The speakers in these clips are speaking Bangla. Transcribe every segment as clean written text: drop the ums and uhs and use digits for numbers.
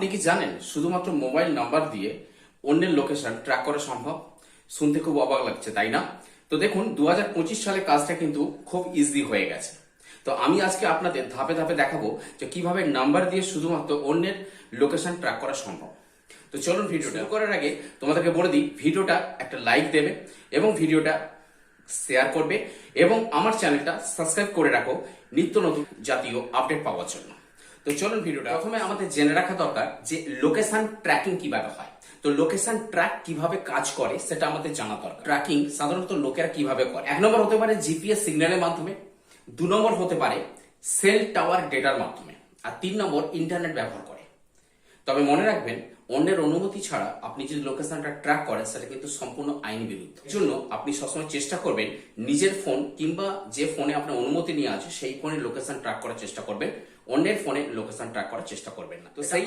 আপনি কি জানেন শুধুমাত্র মোবাইল নাম্বার দিয়ে অন্যের লোকেশন ট্র্যাক করা সম্ভব? শুনতে খুব অবাক লাগছে, তাই না? তো দেখুন, 2025 সালে কাজটা কিন্তু খুব ইজি হয়ে গেছে। তো আমি আজকে আপনাদের ধাপে ধাপে দেখাবো যে কিভাবে নাম্বার দিয়ে শুধুমাত্র অন্যের লোকেশন ট্র্যাক করা সম্ভব। তো চলুন, ভিডিওটা শুরু করার আগে তোমাদেরকে বলে দিই, ভিডিওটা একটা লাইক দেবে এবং ভিডিওটা শেয়ার করবে এবং আমার চ্যানেলটা সাবস্ক্রাইব করে রাখো নিত্য নতুন জাতীয় আপডেট পাওয়ার জন্য। তো চলুন ভিডিওটা প্রথমে আমাদের জেনে রাখা দরকার যে লোকেশন ট্র্যাকিং কিভাবে হয়। তো লোকেশন ট্র্যাক কিভাবে কাজ করে সেটা আমাদের জানা দরকার। ট্র্যাকিং সাধারণত লোকেরা কিভাবে করে? 1 নম্বর হতে পারে জিপিএস সিগন্যালের মাধ্যমে, 2 নম্বর হতে পারে সেল টাওয়ার ডেটার মাধ্যমে, আর 3 নম্বর ইন্টারনেট ব্যবহার করে। তবে মনে রাখবেন, অন্যের অনুমতি ছাড়া আপনি যদি লোকেশনটা ট্র্যাক করেন সেটা কিন্তু সম্পূর্ণ আইন বিরুদ্ধ। এর জন্য আপনি সবসময় চেষ্টা করবেন নিজের ফোন কিংবা যে ফোনে আপনার অনুমতি নিয়ে আছে সেই ফোনে লোকেশন ট্র্যাক করার চেষ্টা করবেন, অন্যের ফোনে লোকেশন ট্র্যাক করার চেষ্টা করবেন না। তো সেই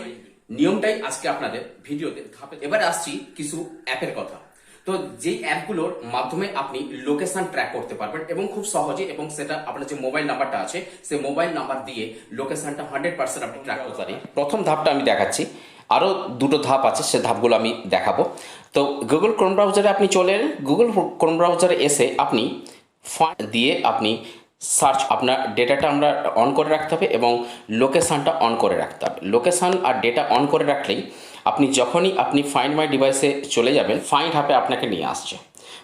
নিয়মটাই আজকে আপনাদের ভিডিওতে ধাপে। এবার আসছি কিছু অ্যাপের কথা। তো যেই অ্যাপগুলোর মাধ্যমে আপনি লোকেশন ট্র্যাক করতে পারবেন এবং খুব সহজে, এবং সেটা আপনার যে মোবাইল নাম্বারটা আছে সেই মোবাইল নাম্বার দিয়ে লোকেশনটা 100% আপনি ট্র্যাক করতে পারেন। প্রথম ধাপটা আমি দেখাচ্ছি, আরও দুটো ধাপ আছে, সে ধাপগুলো আমি দেখাবো। তো গুগল ক্রোম ব্রাউজারে আপনি চলে এলেন। গুগল ক্রোম ব্রাউজারে এসে আপনি ফাইন্ড দিয়ে আপনি সার্চ, আপনার ডেটাটা আমরা অন করে রাখতে হবে এবং লোকেশানটা অন করে রাখতে হবে। লোকেশান আর ডেটা অন করে রাখলেই আপনি যখনই আপনি ফাইন্ড মাই ডিভাইসে চলে যাবেন, ফাইন্ড হাবে আপনাকে নিয়ে আসছে।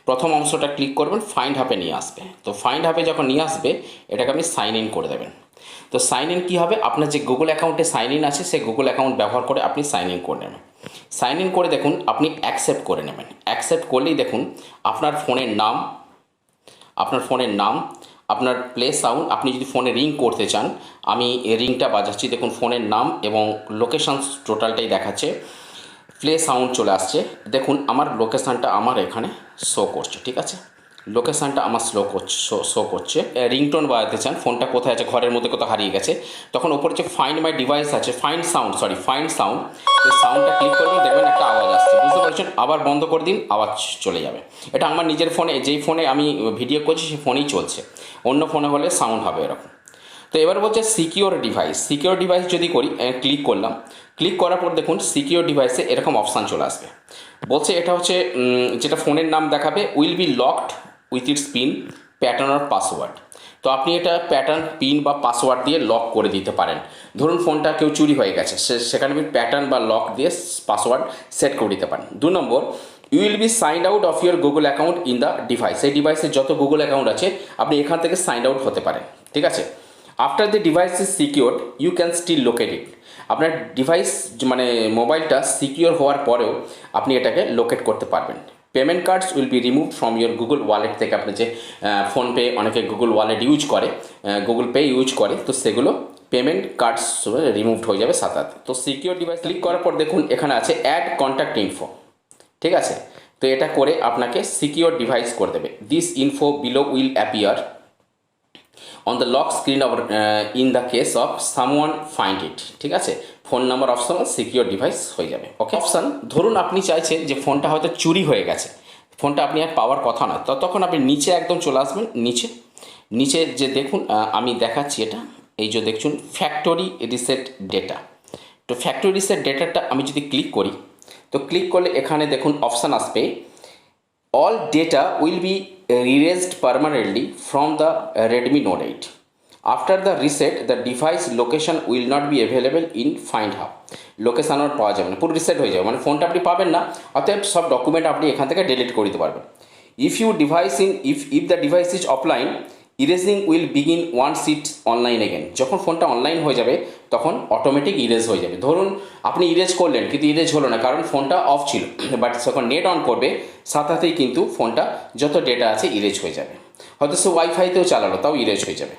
প্রথম অংশটা ক্লিক করবেন, ফাইন্ড হাবে নিয়ে আসবে। তো ফাইন্ড হাবে যখন নিয়ে আসবে, এটাকে আপনি সাইন ইন করে দেবেন। তো সাইন ইন কী হবে, আপনার যে গুগল অ্যাকাউন্টে সাইন ইন আছে সেই গুগল অ্যাকাউন্ট ব্যবহার করে আপনি সাইন ইন করে নেবেন। সাইন ইন করে দেখুন আপনি অ্যাকসেপ্ট করে নেবেন। অ্যাকসেপ্ট করলেই দেখুন আপনার ফোনের নাম, আপনার প্লে সাউন্ড, আপনি যদি ফোনে রিং করতে চান, আমি রিংটা বাজাচ্ছি, দেখুন ফোনের নাম এবং লোকেশান টোটালটাই দেখাচ্ছে। প্লে সাউন্ড চলে আসছে, দেখুন আমার লোকেশানটা আমার এখানে শো করছে। ঠিক আছে, লোকেশানটা আমার শো করছে। রিংটোন বাজাতে চান, ফোনটা কোথায় আছে, ঘরের মধ্যে কোথাও হারিয়ে গেছে, তখন ওপরে যে ফাইন্ড মাই ডিভাইস আছে, ফাইন্ড সাউন্ড, এই সাউন্ডটা ক্লিক করবেন, দেখবেন একটা আওয়াজ আসছে, বুঝতে পারছেন? আবার বন্ধ করে দিন, আওয়াজ চলে যাবে। এটা আমার নিজের ফোনে, যেই ফোনে আমি ভিডিও করছি সেই ফোনেই চলছে, অন্য ফোনে হলে সাউন্ড হবে এরকম। তো এবার বলছে সিকিওর ডিভাইস যদি করি, ক্লিক করলাম। ক্লিক করার পর দেখুন সিকিওর ডিভাইসে এরকম অপশান চলে আসবে। বলছে এটা হচ্ছে যেটা ফোনের নাম দেখাবে, will be locked with its PIN, pattern আর পাসওয়ার্ড। তো আপনি এটা প্যাটার্ন, পিন বা পাসওয়ার্ড দিয়ে লক করে দিতে পারেন। ধরুন ফোনটা কেউ চুরি হয়ে গেছে, সেখানে আপনি প্যাটার্ন বা লক দিয়ে পাসওয়ার্ড সেট করে দিতে পারেন। 2 নম্বর, you will be signed out of your Google account in the device. এই ডিভাইসের যত গুগল অ্যাকাউন্ট আছে আপনি এখান থেকে সাইন্ড আউট হতে পারেন। ঠিক আছে, after the device is secure you can still locate it. আপনার ডিভাইস মানে মোবাইলটা সিকিওর হওয়ার পরেও আপনি এটাকে লোকেট করতে পারবেন। Payment cards will be remove from your Google wallet থেকে। আপনি যে ফোনপে, অনেকে গুগল ওয়ালেট ইউজ করে, গুগল পে ইউজ করে, তো সেগুলো পেমেন্ট কার্ডস রিমুভড হয়ে যাবে সাথে সাথে। তো সিকিওর ডিভাইস ক্লিক করার পর দেখুন এখানে আছে অ্যাড কন্ট্যাক্ট ইনফো। ঠিক আছে, তো এটা করে আপনাকে সিকিওর ডিভাইস করে দেবে। This info below will appear on the lock screen off in the case of someone find it. ঠিক আছে, phone number option secure device হয়ে যাবে। ওকে, অপশান ধরুন আপনি চাইছেন যে ফোনটা হয়তো চুরি হয়ে গেছে, ফোনটা আপনি আর পাওয়ার কথা নয়, তো তখন আপনি নিচে একদম চলে আসবেন। নিচে যে দেখুন আমি দেখাচ্ছি, এটা এই যে দেখুন ফ্যাক্টরি রিসেট ডেটা। তো ফ্যাক্টরি রিসেট ডেটাটা আমি যদি ক্লিক করি, তো ক্লিক করলে এখানে দেখুন অপশান আসবে, all data will be erased permanently from the Redmi Note 8. After the reset, the device location will not be available in Find Hub. Location আর পাওয়া যাবে না, পুরো রিসেট হয়ে যাবে, মানে ফোনটা আপনি পাবেন না, অতএব সব ডকুমেন্ট আপনি এখান থেকে ডিলিট করে দিতে পারবেন। If the device is offline, erasing will begin once it online again. যখন ফোনটা অনলাইন হয়ে যাবে তখন অটোমেটিক ইরেজ হয়ে যাবে। ধরুন আপনি ইরেজ করলেন কিন্তু ইরেজ হলো না, কারণ ফোনটা অফ ছিল, বাট যখন নেট অন করবে সাথে সাথেই কিন্তু ফোনটা যত ডেটা আছে ইরেজ হয়ে যাবে। হয়তো সে ওয়াইফাইতেও চালালো, তাও ইরেজ হয়ে যাবে।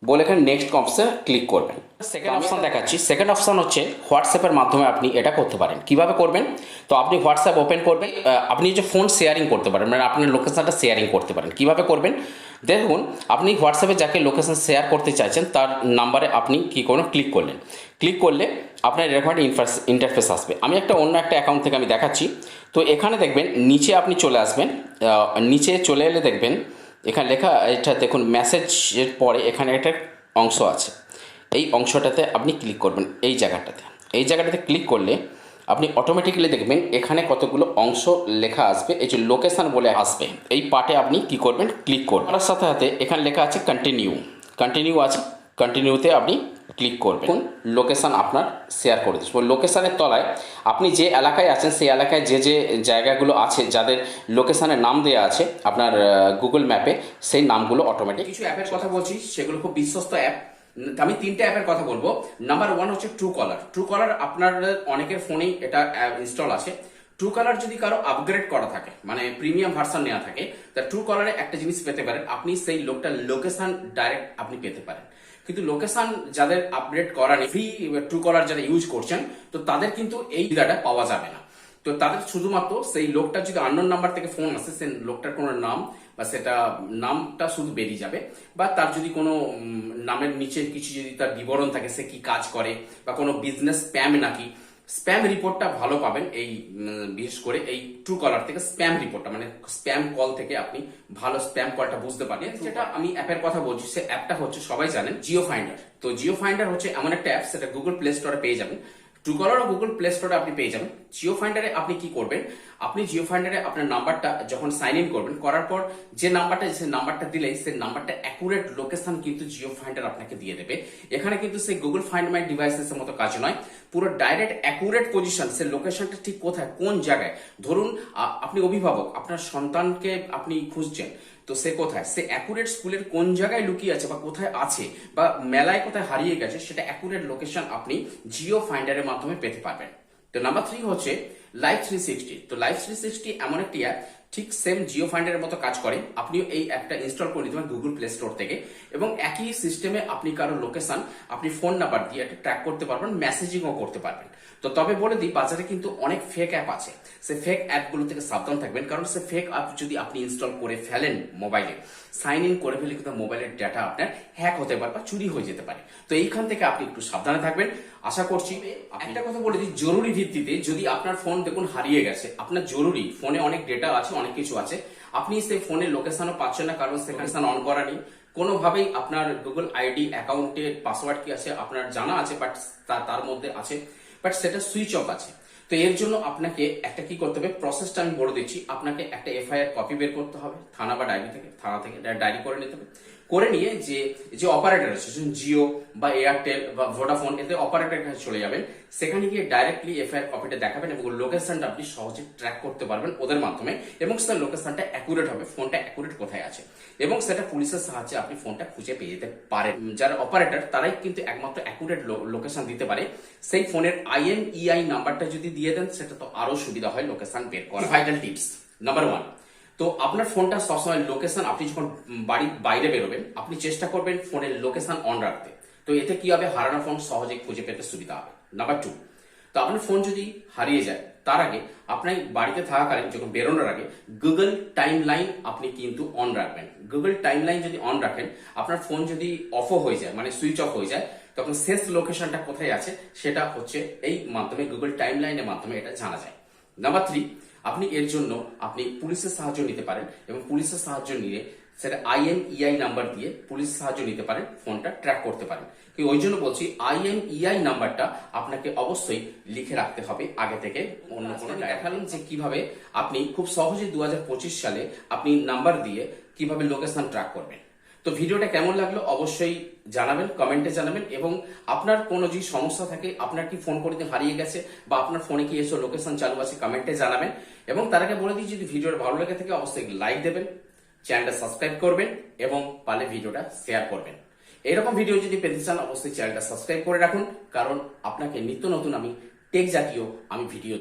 বলে এখানে নেক্সট অপশানে ক্লিক করবেন। সেকেন্ড অপশান দেখাচ্ছি। সেকেন্ড অপশান হচ্ছে হোয়াটসঅ্যাপের মাধ্যমে আপনি এটা করতে পারেন। কিভাবে করবেন? তো আপনি হোয়াটসঅ্যাপ ওপেন করবেন, আপনি যে ফোন শেয়ারিং করতে পারেন, মানে আপনার লোকেশানটা শেয়ারিং করতে পারেন। কিভাবে করবেন দেখুন, আপনি হোয়াটসঅ্যাপে যাকে লোকেশান শেয়ার করতে চাইছেন তার নাম্বারে আপনি কী করবেন, ক্লিক করলে আপনার এরকম একটা ইন্টারফেস আসবে। আমি অন্য একটা অ্যাকাউন্ট থেকে আমি দেখাচ্ছি। তো এখানে দেখবেন নিচে আপনি চলে আসবেন, নিচে চলে এলে দেখবেন এখানে লেখা, এটা দেখুন মেসেজের পরে এখানে একটা অংশ আছে, এই অংশটাতে আপনি ক্লিক করবেন, এই জায়গাটাতে এই জায়গাটাতে ক্লিক করলে আপনি অটোমেটিক্যালি দেখবেন এখানে কতগুলো অংশ লেখা আসবে, এই যে লোকেশান বলে আসবে, এই পার্টে আপনি কি করবেন, ক্লিক করবেন। তার সাথে সাথে এখানে লেখা আছে কন্টিনিউ আছে, কন্টিনিউতে আপনি ক্লিক করবেন। লোকেশান আপনার শেয়ার করে দিচ্ছি। লোকেশানের তলায় আপনি যে এলাকায় আছেন সেই এলাকায় যে যে জায়গাগুলো আছে যাদের লোকেশানের নাম দেওয়া আছে আপনার গুগল ম্যাপে, সেই নামগুলো অটোমেটিক। কিছু অ্যাপের কথা বলছি, সেগুলো খুব বিশ্বস্ত অ্যাপ। আমি 3টে অ্যাপের কথা বলবো। নাম্বার 1 হচ্ছে ট্রুকলার। আপনার অনেকের ফোনেই এটা ইনস্টল আছে। ট্রুকলার যদি কারো আপগ্রেড করা থাকে, মানে প্রিমিয়াম ভার্সন নেওয়া থাকে, তা ট্রুকলারে একটা জিনিস পেতে পারেন, আপনি সেই লোকটার লোকেশন ডাইরেক্ট আপনি পেতে পারেন। কিন্তু লোকেশন যাদের আপগ্রেড করা নেই, ফ্রি ট্রুকলার যারা ইউজ করছেন, তো তাদের কিন্তু এই সুবিধাটা পাওয়া যাবে না। তো তাদের শুধুমাত্র সেই লোকটা যদি আননোন নাম্বার থেকে ফোন আসে, সেই লোকটার কোনো নাম বা সেটা নামটা শুধু বেরিয়ে যাবে, বা তার যদি কোনো নামের নিচে কিছু যদি তার বিবরণ থাকে, সে কি কাজ করে বা কোনো বিজনেস স্প্যাম নাকি, স্প্যাম রিপোর্টটা ভালো পাবেন এই বিশেষ করে এই ট্রুকলার থেকে। স্প্যাম রিপোর্টটা মানে স্প্যাম কল থেকে আপনি ভালো স্প্যাম কলটা বুঝতে পারেন। যেটা আমি অ্যাপের কথা বলছি, সে অ্যাপটা হচ্ছে সবাই জানেন জিও ফাইন্ডার। তো জিও ফাইন্ডার হচ্ছে এমন একটা অ্যাপ, সেটা গুগল প্লে স্টোরে পেয়ে যাবেন। ট্রুকলার ও গুগল প্লে স্টোরে আপনি পেয়ে যাবেন। জিও ফাইন্ডারে আপনি কি করবেন, আপনি জিও ফাইন্ডারে আপনার নাম্বারটা যখন সাইন ইন করবেন, করার পর যে নাম্বারটা দিলেই সেই নাম্বারটা অ্যাকুরেট লোকেশন কিন্তু জিও ফাইন্ডার আপনাকে দিয়ে দেবে। এখানে কিন্তু সেই গুগল ফাইন্ড মাই ডিভাইসেস এর মতো কাজ নয়, পুরো ডাইরেক্ট অ্যাকুরেট পজিশন, সে লোকেশনটা ঠিক কোথায়, কোন জায়গায়। ধরুন আপনি অভিভাবক, আপনার সন্তানকে আপনি খুঁজছেন, তো সে কোথায়, সে অ্যাকুরেট স্কুলের কোন জায়গায় লুকিয়ে আছে বা কোথায় আছে বা মেলায় কোথায় হারিয়ে গেছে, সেটা অ্যাকুরেট লোকেশন আপনি জিও ফাইন্ডারের মাধ্যমে পেতে পারবেন। তো নাম্বার 3 হচ্ছে লাইভ 360। তো লাইভ 360 এমন একটি অ্যাপ, ঠিক সেম জিও ফাইন্ডারের মতো কাজ করে। আপনিও এই অ্যাপটা ইনস্টল করে নিতে পারেন গুগল প্লে স্টোর থেকে, এবং একই সিস্টেমে আপনি কারো লোকেশন আপনি ফোন নাম্বার দিয়ে একটা ট্র্যাক করতে পারবেন, মেসেজিংও করতে পারবেন। তো তবে বলে দিই, বাজারে কিন্তু অনেক ফেক অ্যাপ আছে, সে ফেক অ্যাপগুলো থেকে সাবধান থাকবেন, কারণ সে ফেক অ্যাপ যদি আপনি ইনস্টল করে ফেলেন মোবাইলে, সাইন ইন করে ফেলে কিন্তু মোবাইলের ডাটা আপনার হ্যাক হতে পারে বা চুরি হয়ে যেতে পারে। তো এইখান থেকে আপনি একটু সাবধানে থাকবেন আশা করছি। একটা কথা বলে দিই, জরুরি ভিত্তিতে যদি আপনার ফোন দেখুন হারিয়ে গেছে, আপনার জরুরি ফোনে অনেক ডেটা আছে, অনেক কিছু আছে, আপনি সেই ফোনের লোকেশনও পাচ্ছেন না, কারণ সেখানে অন করা নেই কোনোভাবেই। আপনার গুগল আইডি অ্যাকাউন্টে পাসওয়ার্ড কি আছে আপনার জানা আছে, বাট তার মধ্যে আছে, বাট সেটা সুইচ অফ আছে। তো এর জন্য আপনাকে একটা কি করতে হবে, প্রসেসটা আমি বলে দিচ্ছি। আপনাকে একটা এফআইআর কপি বের করতে হবে থানা বা ডায়েরি থেকে, থানা থেকে ডায়েরি করে নিতে হবে। করে নিয়ে যে অপারেটর আছে, জিও বা এয়ারটেল বা ভোডাফোন, এতে অপারেটরের কাছে চলে যাবেন, সেখানে গিয়ে ডাইরেক্টলি এফআইআর কপিটা দেখাবেন এবং লোকেশনটা আপনি সহজে ট্র্যাক করতে পারবেন ওদের মাধ্যমে, এবং সেটা লোকেশনটা অ্যাকুরেট হবে, ফোনটা অ্যাকুরেট কোথায় আছে, এবং সেটা পুলিশের সাহায্যে আপনি ফোনটা খুঁজে পেয়ে যেতে পারেন। যারা অপারেটর তারাই কিন্তু একমাত্র অ্যাকুরেট লোকেশন দিতে পারে। সেই ফোনের IMEI নাম্বারটা যদি দিয়ে দেন, সেটা তো আরো সুবিধা হয় লোকেশন বের করা। ভাইটাল টিপস নাম্বার 1, তো আপনার ফোনটা সবসময় লোকেশন, আপনি যখন বাড়ির বাইরে বেরোবেন, আপনি চেষ্টা করবেন ফোনের লোকেশন অন রাখতে। তো এতে কি হবে, হারানো ফোন সহজে খুঁজে পেতে সুবিধা হবে। নাম্বার 2, তো আপনার ফোন যদি হারিয়ে যায়, তার আগে আপনার বাড়িতে থাকাকালীন যখন বেরোনোর আগে গুগল টাইম লাইন আপনি কিন্তু অন রাখবেন। গুগল টাইম লাইন যদি অন রাখেন, আপনার ফোন যদি অফও হয়ে যায়, মানে সুইচ অফ হয়ে যায়, তখন শেষ লোকেশনটা কোথায় আছে সেটা হচ্ছে এই মাধ্যমে, গুগল টাইম লাইনের মাধ্যমে এটা জানা যায়। নাম্বার 3, আপনি এর জন্য আপনি পুলিশের সাহায্য নিতে পারেন, এবং পুলিশের সাহায্য নিয়ে সেটা IMEI নাম্বার দিয়ে পুলিশের সাহায্য নিতে পারেন, ফোনটা ট্র্যাক করতে পারেন। কি ওই জন্য বলছি, IMEI নাম্বারটা আপনাকে অবশ্যই লিখে রাখতে হবে আগে থেকে। অন্য কোনো দেখালেন যে কিভাবে আপনি খুব সহজে 2025 সালে আপনি নাম্বার দিয়ে কিভাবে লোকেশন ট্র্যাক করবেন। তো ভিডিওটা কেমন লাগলো অবশ্যই জানাবেন, কমেন্টে জানাবেন, এবং আপনার কোনো যদি সমস্যা থাকে, আপনার কি ফোন করতে হারিয়ে গেছে বা আপনার ফোনে কি এসব লোকেশন চালু আছে, কমেন্টে জানাবেন। এবং তার আগে বলে দিই, যদি ভিডিওটা ভালো লেগে থাকে অবশ্যই লাইক দেবেন, চ্যানেলটা সাবস্ক্রাইব করবেন, এবং পারলে ভিডিওটা শেয়ার করবেন। এরকম ভিডিও যদি পেতে চান অবশ্যই চ্যানেলটা সাবস্ক্রাইব করে রাখুন, কারণ আপনাকে নিত্য নতুন আমি টেক জাতীয় ভিডিও